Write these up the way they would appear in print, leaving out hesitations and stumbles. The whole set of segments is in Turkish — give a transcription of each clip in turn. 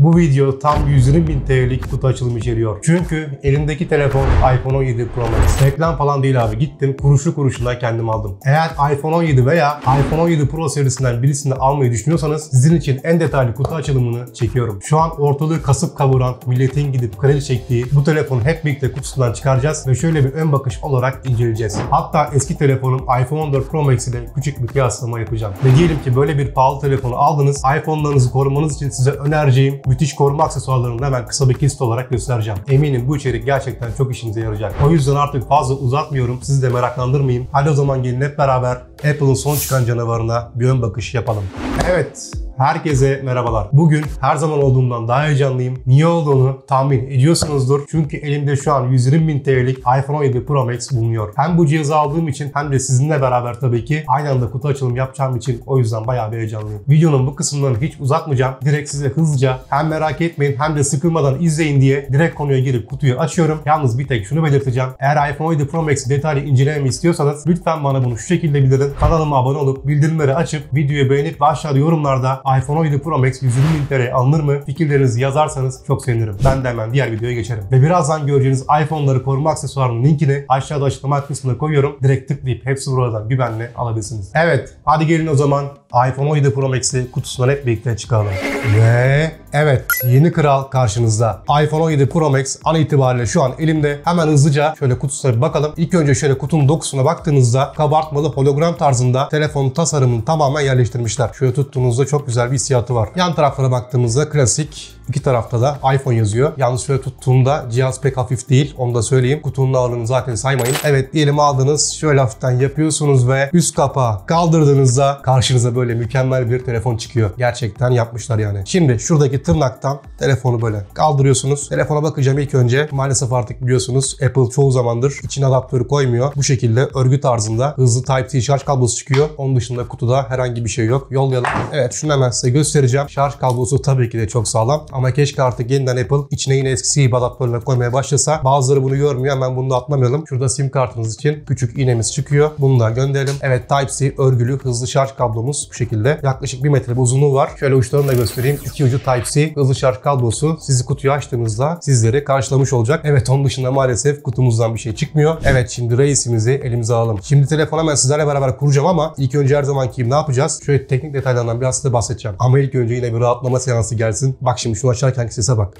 Bu video tam 120.000 TL'lik kutu açılımı içeriyor. Çünkü elimdeki telefon iPhone 17 Pro Max. Reklam falan değil abi. Gittim kuruşu kuruşuna kendim aldım. Eğer iPhone 17 veya iPhone 17 Pro serisinden birisini almayı düşünüyorsanız sizin için en detaylı kutu açılımını çekiyorum. Şu an ortalığı kasıp kavuran, milletin gidip kredi çektiği bu telefonu hep birlikte kutusundan çıkaracağız ve şöyle bir ön bakış olarak inceleyeceğiz. Hatta eski telefonum iPhone 14 Pro Max ile küçük bir kıyaslama yapacağım. Ve diyelim ki böyle bir pahalı telefonu aldınız. iPhone'larınızı korumanız için size önereceğim müthiş koruma aksesuarlarını hemen kısa bir kesit olarak göstereceğim. Eminim bu içerik gerçekten çok işinize yarayacak. O yüzden artık fazla uzatmıyorum. Sizi de meraklandırmayayım. Hadi o zaman gelin hep beraber Apple'ın son çıkan canavarına bir ön bakış yapalım. Evet. Herkese merhabalar. Bugün her zaman olduğumdan daha heyecanlıyım. Niye olduğunu tahmin ediyorsunuzdur. Çünkü elimde şu an 120.000 TL'lik iPhone 17 Pro Max bulunuyor. Hem bu cihazı aldığım için hem de sizinle beraber tabii ki aynı anda kutu açılımı yapacağım için o yüzden bayağı bir heyecanlıyım. Videonun bu kısımlarını hiç uzatmayacağım. Direkt size hızlıca hem merak etmeyin hem de sıkılmadan izleyin diye direkt konuya girip kutuyu açıyorum. Yalnız bir tek şunu belirteceğim. Eğer iPhone 17 Pro Max'i detaylı incelememi istiyorsanız lütfen bana bunu şu şekilde bildirin. Kanalıma abone olup bildirimleri açıp videoyu beğenip ve aşağıda yorumlarda iPhone 17 Pro Max 120.000 TL alınır mı? Fikirlerinizi yazarsanız çok sevinirim. Ben de hemen diğer videoya geçerim. Ve birazdan göreceğiniz iPhone'ları koruma aksesuarının linkini aşağıda açıklama kısmına koyuyorum. Direkt tıklayıp hepsi buradan güvenle alabilirsiniz. Evet, hadi gelin o zaman iPhone 17 Pro Max'i kutusundan hep birlikte çıkaralım. Ve evet, yeni kral karşınızda. iPhone 17 Pro Max an itibariyle şu an elimde. Hemen hızlıca şöyle kutusuna bir bakalım. İlk önce şöyle kutunun dokusuna baktığınızda kabartmalı hologram tarzında telefonun tasarımını tamamen yerleştirmişler. Şöyle tuttuğunuzda çok güzel bir hissiyatı var. Yan taraflara baktığımızda klasik, iki tarafta da iPhone yazıyor. Yalnız şöyle tuttuğunda cihaz pek hafif değil. Onu da söyleyeyim. Kutunun ağırlığını zaten saymayın. Evet, diyelim aldınız. Şöyle hafiften yapıyorsunuz ve üst kapağı kaldırdığınızda karşınıza böyle mükemmel bir telefon çıkıyor. Gerçekten yapmışlar yani. Şimdi şuradaki tırnaktan telefonu böyle kaldırıyorsunuz. Telefona bakacağım ilk önce. Maalesef artık biliyorsunuz Apple çoğu zamandır içine adaptörü koymuyor. Bu şekilde örgü tarzında hızlı Type-C şarj kablosu çıkıyor. Onun dışında kutuda herhangi bir şey yok. Yollayalım. Evet, şunu hemen size göstereceğim. Şarj kablosu tabii ki de çok sağlam. Ama keşke artık yeniden Apple içine yine eskisi gibi adaptörler koymaya başlasa. Bazıları bunu görmüyor. Hemen bunu da atlamayalım. Şurada sim kartınız için küçük iğnemiz çıkıyor. Bunu da gönderelim. Evet, Type-C örgülü hızlı şarj kablomuz bu şekilde. Yaklaşık 1 metre bir uzunluğu var. Şöyle uçlarını da göstereyim. İki ucu Type-C hızlı şarj kablosu sizi kutuyu açtığınızda sizleri karşılamış olacak. Evet, onun dışında maalesef kutumuzdan bir şey çıkmıyor. Evet, şimdi reisimizi elimize alalım. Şimdi telefonu hemen sizlerle beraber kuracağım ama ilk önce her zamanki gibi ne yapacağız? Şöyle teknik detaylardan biraz size bahsedeceğim. Ama ilk önce yine bir rahatlama seansı gelsin. Bak şimdi şunu açarken sese bak.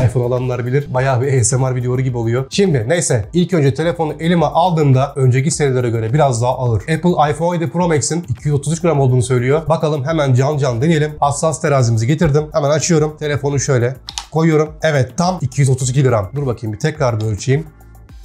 iPhone olanlar bilir. Bayağı bir ASMR videoları gibi oluyor. Şimdi neyse, ilk önce telefonu elime aldığımda önceki serilere göre biraz daha ağır. Apple iPhone 17 Pro Max'in 233 gram olduğunu söylüyor. Bakalım, hemen can deneyelim. Hassas terazimizi getirdim. Hemen açıyorum. Telefonu şöyle koyuyorum. Evet, tam 232 gram. Dur bakayım bir tekrar bir ölçeyim.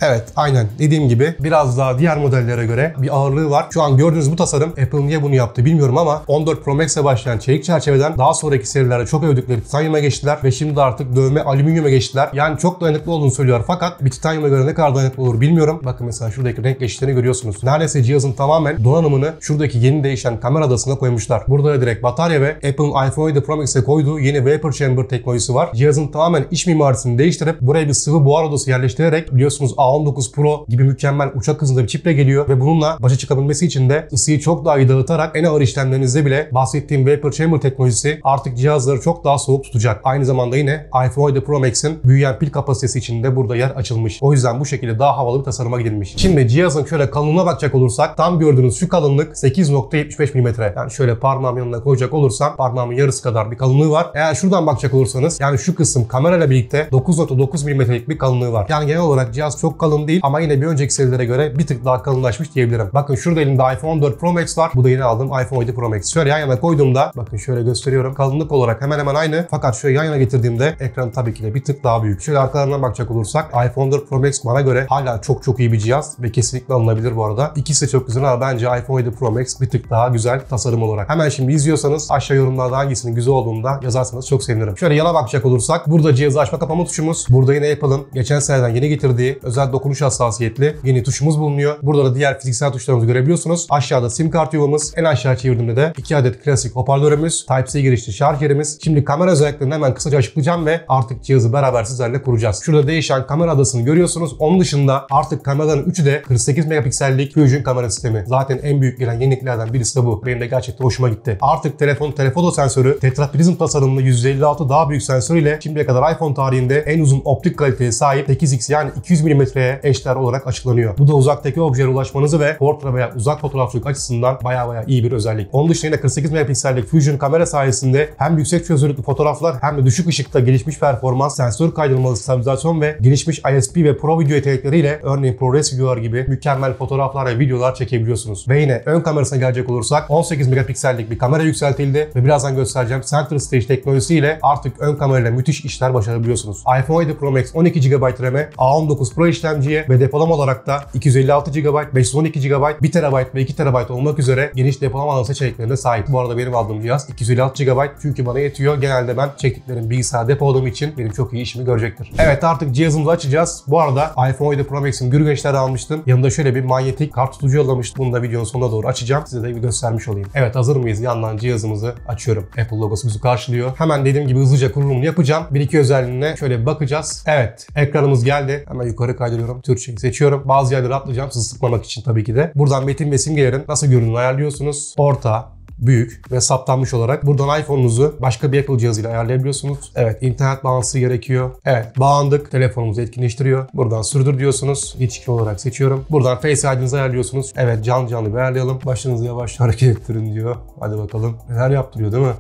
Evet, aynen dediğim gibi biraz daha diğer modellere göre bir ağırlığı var. Şu an gördüğünüz bu tasarım, Apple niye bunu yaptı bilmiyorum ama 14 Pro Max'e başlayan çelik çerçeveden daha sonraki serilerde çok övdükleri titanyuma geçtiler ve şimdi artık dövme alüminyuma geçtiler. Yani çok dayanıklı olduğunu söylüyor fakat bir titanyuma göre ne kadar dayanıklı olur bilmiyorum. Bakın mesela şuradaki renk geçişlerini görüyorsunuz. Neredeyse cihazın tamamen donanımını şuradaki yeni değişen kamera adasına koymuşlar. Burada da direkt batarya ve Apple'ın iPhone 17 Pro Max'e koyduğu yeni Vapor Chamber teknolojisi var. Cihazın tamamen iç mimarisini değiştirip buraya bir sıvı buhar odası yerleştirerek biliyorsunuz A19 Pro gibi mükemmel uçak hızında bir çiple geliyor ve bununla başa çıkabilmesi için de ısıyı çok daha iyi dağıtarak en ağır işlemlerinizde bile bahsettiğim Vapor Chamber teknolojisi artık cihazları çok daha soğuk tutacak. Aynı zamanda yine iPhone 17 Pro Max'in büyüyen pil kapasitesi için de burada yer açılmış. O yüzden bu şekilde daha havalı bir tasarıma gidilmiş. Şimdi cihazın şöyle kalınlığına bakacak olursak tam gördüğünüz şu kalınlık 8.75 mm. Yani şöyle parmağım yanına koyacak olursam parmağımın yarısı kadar bir kalınlığı var. Eğer şuradan bakacak olursanız yani şu kısım kamerayla birlikte 9.9 mm'lik bir kalınlığı var. Yani genel olarak cihaz çok kalın değil ama yine bir önceki serilere göre bir tık daha kalınlaşmış diyebilirim. Bakın şurada elimde iPhone 14 Pro Max var. Bu da yeni aldığım iPhone 17 Pro Max. Şöyle yan yana koyduğumda bakın şöyle gösteriyorum. Kalınlık olarak hemen hemen aynı. Fakat şöyle yan yana getirdiğimde ekran tabii ki de bir tık daha büyük. Şöyle arkalarına bakacak olursak iPhone 14 Pro Max bana göre hala çok iyi bir cihaz ve kesinlikle alınabilir bu arada. İkisi de çok güzel ama bence iPhone 17 Pro Max bir tık daha güzel tasarım olarak. Hemen şimdi izliyorsanız aşağı yorumlarda hangisinin güzel olduğunu da yazarsanız çok sevinirim. Şöyle yana bakacak olursak burada cihazı açma kapama tuşumuz. Burada yine Apple'ın geçen seneden yeni getirdiği özel Dijital dokunuş hassasiyetli yeni tuşumuz bulunuyor. Burada da diğer fiziksel tuşlarımızı görebiliyorsunuz. Aşağıda sim kart yuvamız. En aşağı çevirdiğimde de 2 adet klasik hoparlörümüz. Type-C girişli şarj. Şimdi kamera özelliklerini hemen kısaca açıklayacağım ve artık cihazı beraber sizlerle kuracağız. Şurada değişen kamera adasını görüyorsunuz. Onun dışında artık kameraların 3'ü de 48 megapiksellik Fusion kamera sistemi. Zaten en büyük gelen yeniliklerden birisi de bu. Benim de gerçekten hoşuma gitti. Artık telefon telefoto sensörü tetraprizm tasarımlı 156 daha büyük sensör ile şimdiye kadar iPhone tarihinde en uzun optik kaliteye sahip 8x yani 200 mm'ye eşdeğer olarak açıklanıyor. Bu da uzaktaki objeye ulaşmanızı ve portre veya uzak fotoğrafçılık açısından baya iyi bir özellik. Onun dışında yine 48 megapiksellik Fusion kamera sayesinde hem yüksek çözünürlüklü fotoğraflar hem de düşük ışıkta gelişmiş performans, sensör kaydırmalı stabilizasyon ve gelişmiş ISP ve Pro video yetenekleriyle örneğin ProRes videolar gibi mükemmel fotoğraflar ve videolar çekebiliyorsunuz. Ve yine ön kamerasına gelecek olursak 18 megapiksellik bir kamera yükseltildi ve birazdan göstereceğim Center Stage teknolojisiyle artık ön kamerayla müthiş işler başarabiliyorsunuz. iPhone 17 Pro Max 12 GB RAM'e, A19 Pro işlemciye ve depolama olarak da 256 GB, 512 GB, 1 TB ve 2 TB olmak üzere geniş depolama alanı seçeneklerine sahip. Bu arada benim aldığım cihaz 256 GB çünkü bana yetiyor. Genelde ben çektiklerim bilgisayar depoladığım için benim çok iyi işimi görecektir. Evet, artık cihazımızı açacağız. Bu arada iPhone 17 Pro Max'in gürgençleri almıştım. Yanında şöyle bir manyetik kart tutucu yollamıştım. Bunu da videonun sonuna doğru açacağım. Size de bir göstermiş olayım. Evet, hazır mıyız? Yandan cihazımızı açıyorum. Apple logosu bizi karşılıyor. Hemen dediğim gibi hızlıca kurulumunu yapacağım. Bir iki özelliğine şöyle bir bakacağız. Evet, ekranımız geldi. Hemen yukarı kaydırıyorum. Türkçeyi seçiyorum. Bazı yerleri atlayacağım sizi sıkmamak için tabii ki de. Buradan metin ve simgelerin nasıl göründüğünü ayarlıyorsunuz. Orta, büyük ve saptanmış olarak buradan iPhone'unuzu başka bir Apple cihazıyla ayarlayabiliyorsunuz. Evet, internet bağlantısı gerekiyor. Evet, bağlandık. Telefonumuzu etkinleştiriyor. Buradan sürdür diyorsunuz. Geçici olarak seçiyorum. Buradan Face ID'nizi ayarlıyorsunuz. Evet, canlı bir ayarlayalım. Başınızı yavaş hareket ettirin diyor. Hadi bakalım. Neler yaptırıyor değil mi?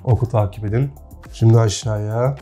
Oku, takip edin. Şimdi aşağıya.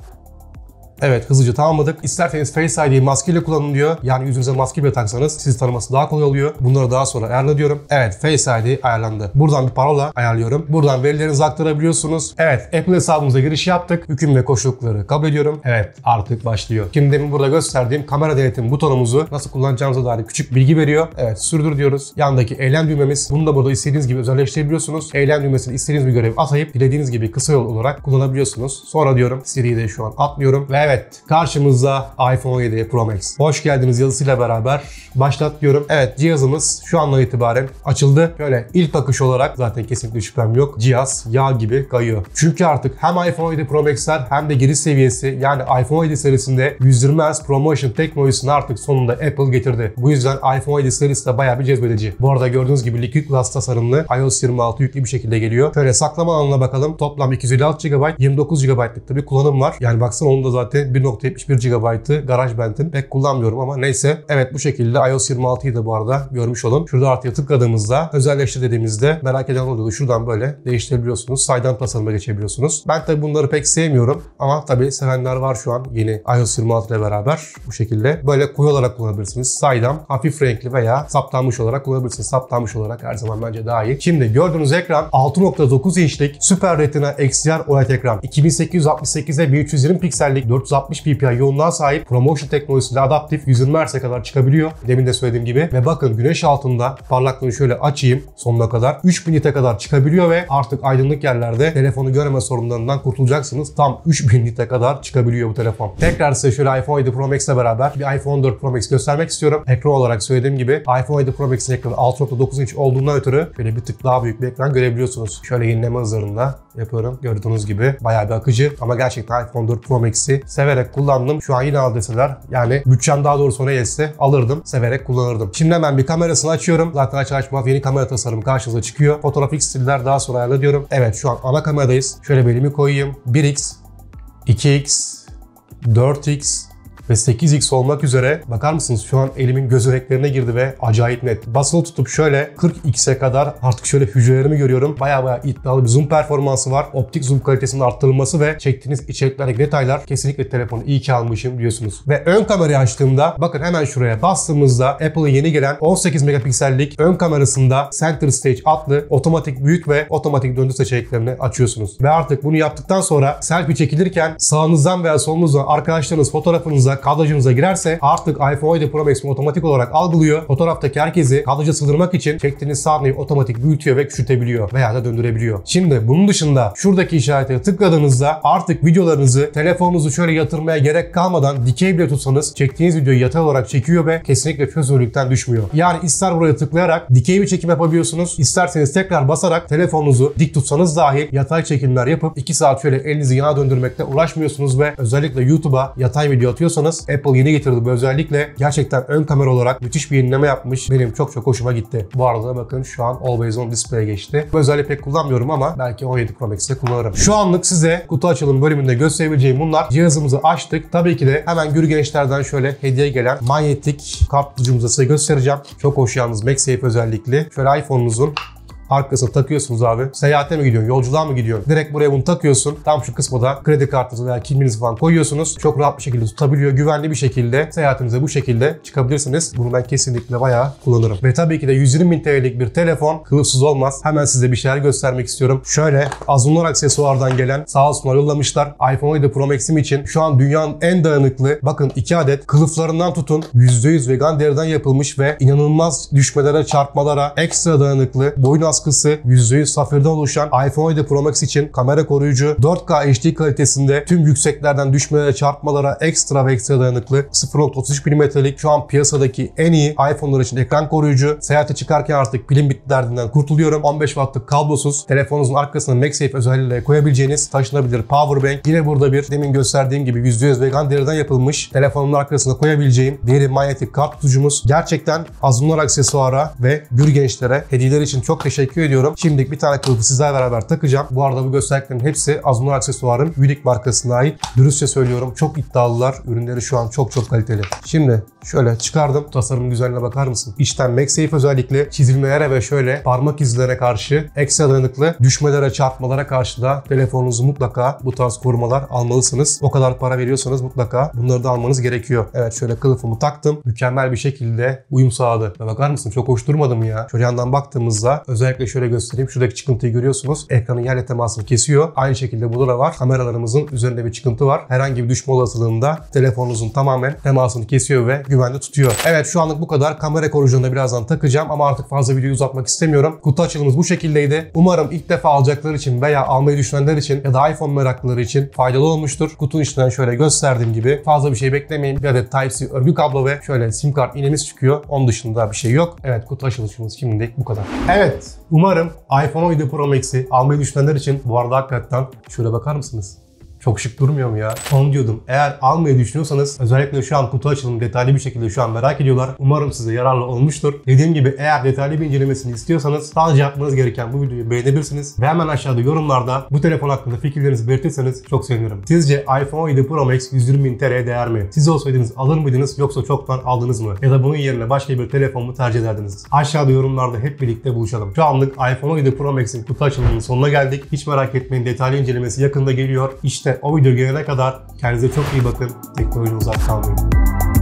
Evet, hızlıca tamamladık. İsterseniz Face ID'yi maskeyle kullanın diyor. Yani yüzünüze maske bile taksanız sizi tanıması daha kolay oluyor. Bunları daha sonra ayarla diyorum. Evet, Face ID ayarlandı. Buradan bir parola ayarlıyorum. Buradan verilerinizi aktarabiliyorsunuz. Evet, Apple hesabımıza giriş yaptık. Hüküm ve koşulları kabul ediyorum. Evet, artık başlıyor. Şimdi demin burada gösterdiğim kamera denetim butonumuzu nasıl kullanacağımıza dair küçük bilgi veriyor. Evet, sürdür diyoruz. Yandaki eylem düğmemiz. Bunu da burada istediğiniz gibi özelleştirebiliyorsunuz. Eylem düğmesini istediğiniz bir görev atayıp dilediğiniz gibi kısa yol olarak kullanabiliyorsunuz. Sonra diyorum, Siri'yi de şu an atmıyorum. Ve evet, karşımızda iPhone 17 Pro Max. Hoş geldiniz yazısıyla beraber başlat diyorum. Evet, cihazımız şu andan itibaren açıldı. Şöyle ilk bakış olarak zaten kesinlikle şüphem yok. Cihaz yağ gibi kayıyor. Çünkü artık hem iPhone 17 Pro Max'ler hem de giriş seviyesi yani iPhone 17 serisinde 120 Hz ProMotion teknolojisini artık sonunda Apple getirdi. Bu yüzden iPhone 17 serisi de bayağı bir cezbedici. Bu arada gördüğünüz gibi Liquid Glass tasarımlı iOS 26 yüklü bir şekilde geliyor. Şöyle saklama alanına bakalım. Toplam 256 GB, 29 GB'lık da bir kullanım var. Yani baksana, onun da zaten 1.71 GB'ı GarageBand'in pek kullanmıyorum ama neyse. Evet, bu şekilde iOS 26'yı da bu arada görmüş olun. Şurada artıya tıkladığımızda özelleştir dediğimizde merak eden oluyordu. Şuradan böyle değiştirebiliyorsunuz. Saydam tasarıma geçebiliyorsunuz. Ben tabii bunları pek sevmiyorum ama tabii sevenler var şu an yeni iOS 26 ile beraber. Bu şekilde böyle koyu olarak kullanabilirsiniz. Saydam, hafif renkli veya saptanmış olarak kullanabilirsiniz. Saptanmış olarak her zaman bence daha iyi. Şimdi gördüğünüz ekran 6.9 inçlik Super Retina XDR OLED ekran. 2868'e 1320 piksellik 460 ppi yoğunluğa sahip ProMotion teknolojisiyle adaptif 120 Hz'e kadar çıkabiliyor. Demin de söylediğim gibi. Ve bakın, güneş altında parlaklığını şöyle açayım sonuna kadar. 3000 nite kadar çıkabiliyor ve artık aydınlık yerlerde telefonu görme sorunlarından kurtulacaksınız. Tam 3000 nite kadar çıkabiliyor bu telefon. Tekrar size şöyle iPhone 17 Pro Max ile beraber bir iPhone 4 Pro Max göstermek istiyorum. Ekran olarak söylediğim gibi iPhone 17 Pro Max'in ekranı 6.9 inç olduğundan ötürü böyle bir tık daha büyük bir ekran görebiliyorsunuz. Şöyle yenileme hızlarında yapıyorum. Gördüğünüz gibi bayağı bir akıcı ama gerçekten iPhone 4 Pro Max'i severek kullandım. Şu an yine al deseler, yani bütçem daha doğrusu ona yetse alırdım. Severek kullanırdım. Şimdi hemen bir kamerasını açıyorum. Zaten açmaz yeni kamera tasarımı karşınıza çıkıyor. Fotoğrafik stiller daha sonra ayarla diyorum. Evet, şu an ana kameradayız. Şöyle bir elimi koyayım. 1x, 2x, 4x ve 8x olmak üzere bakar mısınız, şu an elimin göz renklerine girdi ve acayip net. Basılı tutup şöyle 40x'e kadar artık şöyle hücrelerimi görüyorum. Bayağı iddialı bir zoom performansı var. Optik zoom kalitesinin arttırılması ve çektiğiniz içeriklerdeki detaylar kesinlikle telefonu iyi ki almışım diyorsunuz. Ve ön kamerayı açtığımda bakın, hemen şuraya bastığımızda Apple'ın yeni gelen 18 megapiksellik ön kamerasında Center Stage adlı otomatik büyük ve otomatik döndü seçeneklerini açıyorsunuz. Ve artık bunu yaptıktan sonra selfie çekilirken sağınızdan veya solunuzdan arkadaşlarınız fotoğrafınıza kamera kadrajınıza girerse artık iPhone 17 Pro Max otomatik olarak algılıyor. Fotoğraftaki herkesi kadraja sığdırmak için çektiğiniz sahneyi otomatik büyütüyor ve küçültebiliyor veya da döndürebiliyor. Şimdi bunun dışında şuradaki işarete tıkladığınızda artık videolarınızı telefonunuzu şöyle yatırmaya gerek kalmadan dikey bile tutsanız çektiğiniz videoyu yatay olarak çekiyor ve kesinlikle çözünürlükten düşmüyor. Yani ister buraya tıklayarak dikey bir çekim yapabiliyorsunuz, isterseniz tekrar basarak telefonunuzu dik tutsanız dahil yatay çekimler yapıp 2 saat şöyle elinizi yana döndürmekte uğraşmıyorsunuz ve özellikle YouTube'a yatay video atıyorsanız Apple yeni getirdi bu özellikle. Gerçekten ön kamera olarak müthiş bir yenileme yapmış. Benim çok hoşuma gitti. Bu arada bakın şu an Always On Display'e geçti. Bu özelliği pek kullanmıyorum ama belki 17 Pro Max'te kullanırım. Şu anlık size kutu açılım bölümünde gösterebileceğim bunlar. Cihazımızı açtık. Tabii ki de hemen Gürgençler'den şöyle hediye gelen manyetik kart tutucumuzu size göstereceğim. Çok hoş yalnız, MagSafe özellikli. Şöyle iPhone'unuzun arkasına takıyorsunuz abi. Seyahate mi gidiyorsun? Yolculuğa mı gidiyorsun? Direkt buraya bunu takıyorsun. Tam şu kısma da kredi kartınızı veya kimliğinizi falan koyuyorsunuz. Çok rahat bir şekilde tutabiliyor. Güvenli bir şekilde seyahatinize bu şekilde çıkabilirsiniz. Bunu ben kesinlikle bayağı kullanırım. Ve tabii ki de 120.000 TL'lik bir telefon kılıfsız olmaz. Hemen size bir şeyler göstermek istiyorum. Şöyle Azunlar aksesuardan gelen sağ olsunlar yollamışlar. iPhone 17 Pro Max'im için şu an dünyanın en dayanıklı, bakın 2 adet kılıflarından tutun %100 vegan deriden yapılmış ve inanılmaz düşmelere, çarpmalara ekstra dayanıklı boyun askısı %100 safirden oluşan iPhone 17 Pro Max için kamera koruyucu, 4K HD kalitesinde tüm yükseklerden düşmelere, çarpmalara ekstra ve ekstra dayanıklı 0.33 mm'lik şu an piyasadaki en iyi iPhone'lar için ekran koruyucu. Seyahate çıkarken artık pilin bitti derdinden kurtuluyorum. 15 wattlık kablosuz telefonunuzun arkasına MagSafe özelliğiyle koyabileceğiniz taşınabilir powerbank. Yine burada bir demin gösterdiğim gibi %100 vegan deriden yapılmış telefonun arkasına koyabileceğim deri manyetik kart tutucumuz. Gerçekten Azunlar aksesuara ve Gürgençlere hediyeler için çok teşekkür ediyorum. Şimdilik bir tane kılıfı sizlerle beraber takacağım. Bu arada bu gösterdiklerin hepsi Azunlar Aksesuar'ın Unique markasına ait. Dürüstçe söylüyorum, çok iddialılar. Ürünleri şu an çok kaliteli. Şimdi şöyle çıkardım. Tasarımın güzelliğine bakar mısın? İçten MagSafe özellikle çizilmelere ve şöyle parmak izlerine karşı ekstra dayanıklı, düşmelere, çarpmalara karşı da telefonunuzu mutlaka bu tarz korumalar almalısınız. O kadar para veriyorsanız mutlaka bunları da almanız gerekiyor. Evet, şöyle kılıfımı taktım. Mükemmel bir şekilde uyum sağladı. Ve bakar mısın? Çok hoş durmadı mı ya? Şöyle yandan baktığımızda özellikle şöyle göstereyim. Şuradaki çıkıntıyı görüyorsunuz. Ekranın yerle temasını kesiyor. Aynı şekilde burada da var. Kameralarımızın üzerinde bir çıkıntı var. Herhangi bir düşme olasılığında telefonunuzun tamamen temasını kesiyor ve güvende tutuyor. Evet, şu anlık bu kadar. Kamera koruyucunu da birazdan takacağım ama artık fazla videoyu uzatmak istemiyorum. Kutu açılımımız bu şekildeydi. Umarım ilk defa alacaklar için veya almayı düşünenler için ya da iPhone meraklıları için faydalı olmuştur. Kutunun içinden şöyle gösterdiğim gibi fazla bir şey beklemeyin. Bir adet Type-C örgü kablo ve şöyle sim kart iğnemiz çıkıyor. Onun dışında bir şey yok. Evet, kutu açılışımız şimdilik bu kadar. Evet, umarım iPhone 17 Pro Max'i almayı düşünenler için, bu arada hakikaten şöyle bakar mısınız? Çok şık durmuyor mu ya? Onu diyordum. Eğer almayı düşünüyorsanız özellikle şu an kutu açılımı detaylı bir şekilde şu an merak ediyorlar. Umarım size yararlı olmuştur. Dediğim gibi eğer detaylı bir incelemesini istiyorsanız sadece yapmanız gereken bu videoyu beğenebilirsiniz. Ve hemen aşağıda yorumlarda bu telefon hakkında fikirlerinizi belirtirseniz çok sevinirim. Sizce iPhone 17 Pro Max 120.000 TL'ye değer mi? Siz olsaydınız alır mıydınız yoksa çoktan aldınız mı? Ya da bunun yerine başka bir telefon mu tercih ederdiniz? Aşağıda yorumlarda hep birlikte buluşalım. Şu anlık iPhone 17 Pro Max'in kutu açılımının sonuna geldik. Hiç merak etmeyin, detaylı incelemesi yakında geliyor. İşte o video gelene kadar kendinize çok iyi bakın. Teknolojiden uzak kalmayın.